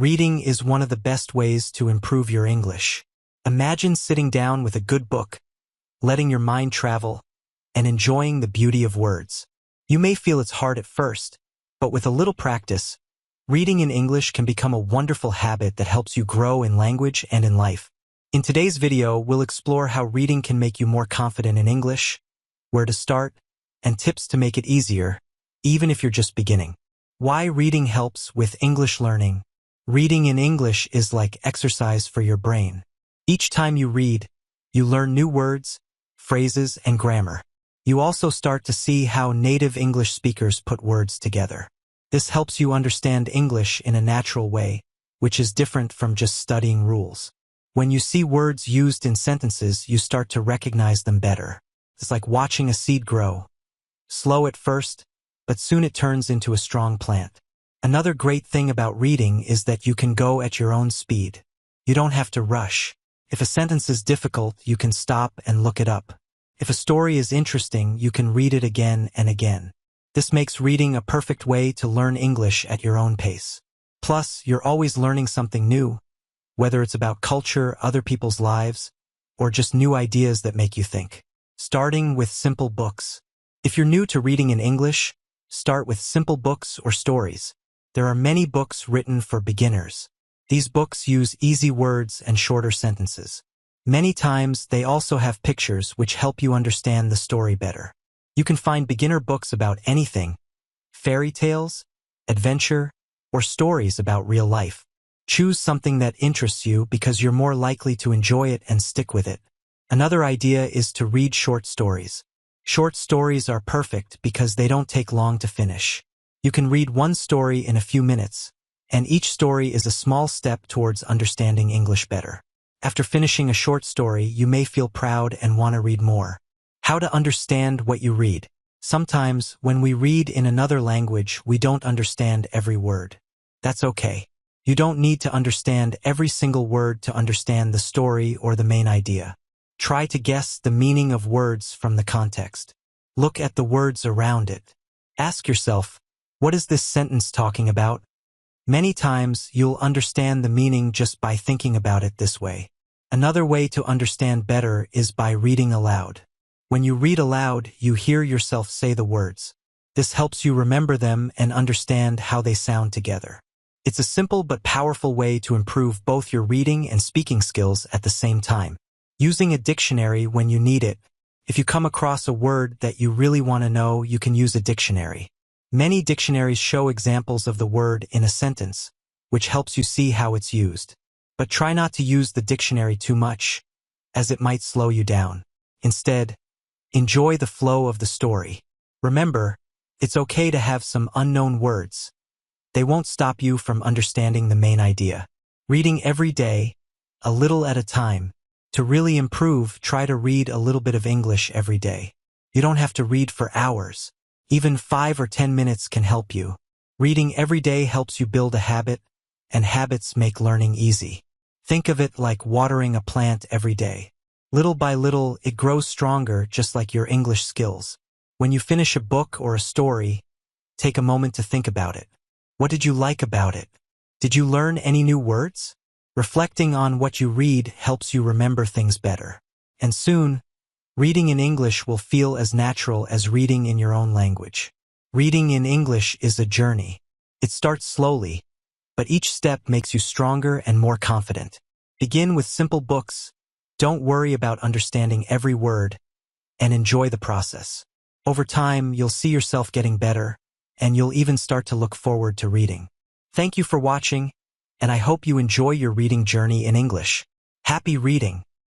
Reading is one of the best ways to improve your English. Imagine sitting down with a good book, letting your mind travel, and enjoying the beauty of words. You may feel it's hard at first, but with a little practice, reading in English can become a wonderful habit that helps you grow in language and in life. In today's video, we'll explore how reading can make you more confident in English, where to start, and tips to make it easier, even if you're just beginning. Why reading helps with English learning. Reading in English is like exercise for your brain. Each time you read, you learn new words, phrases, and grammar. You also start to see how native English speakers put words together. This helps you understand English in a natural way, which is different from just studying rules. When you see words used in sentences, you start to recognize them better. It's like watching a seed grow. Slow at first, but soon it turns into a strong plant. Another great thing about reading is that you can go at your own speed. You don't have to rush. If a sentence is difficult, you can stop and look it up. If a story is interesting, you can read it again and again. This makes reading a perfect way to learn English at your own pace. Plus, you're always learning something new, whether it's about culture, other people's lives, or just new ideas that make you think. Starting with simple books. If you're new to reading in English, start with simple books or stories. There are many books written for beginners. These books use easy words and shorter sentences. Many times, they also have pictures which help you understand the story better. You can find beginner books about anything, fairy tales, adventure, or stories about real life. Choose something that interests you because you're more likely to enjoy it and stick with it. Another idea is to read short stories. Short stories are perfect because they don't take long to finish. You can read one story in a few minutes, and each story is a small step towards understanding English better. After finishing a short story, you may feel proud and want to read more. How to understand what you read. Sometimes, when we read in another language, we don't understand every word. That's okay. You don't need to understand every single word to understand the story or the main idea. Try to guess the meaning of words from the context. Look at the words around it. Ask yourself, what is this sentence talking about? Many times, you'll understand the meaning just by thinking about it this way. Another way to understand better is by reading aloud. When you read aloud, you hear yourself say the words. This helps you remember them and understand how they sound together. It's a simple but powerful way to improve both your reading and speaking skills at the same time. Using a dictionary when you need it. If you come across a word that you really want to know, you can use a dictionary. Many dictionaries show examples of the word in a sentence, which helps you see how it's used. But try not to use the dictionary too much, as it might slow you down. Instead, enjoy the flow of the story. Remember, it's okay to have some unknown words. They won't stop you from understanding the main idea. Reading every day, a little at a time. To really improve, try to read a little bit of English every day. You don't have to read for hours. Even 5 or 10 minutes can help you. Reading every day helps you build a habit, and habits make learning easy. Think of it like watering a plant every day. Little by little, it grows stronger, just like your English skills. When you finish a book or a story, take a moment to think about it. What did you like about it? Did you learn any new words? Reflecting on what you read helps you remember things better. And soon, reading in English will feel as natural as reading in your own language. Reading in English is a journey. It starts slowly, but each step makes you stronger and more confident. Begin with simple books. Don't worry about understanding every word, and enjoy the process. Over time, you'll see yourself getting better, and you'll even start to look forward to reading. Thank you for watching, and I hope you enjoy your reading journey in English. Happy reading!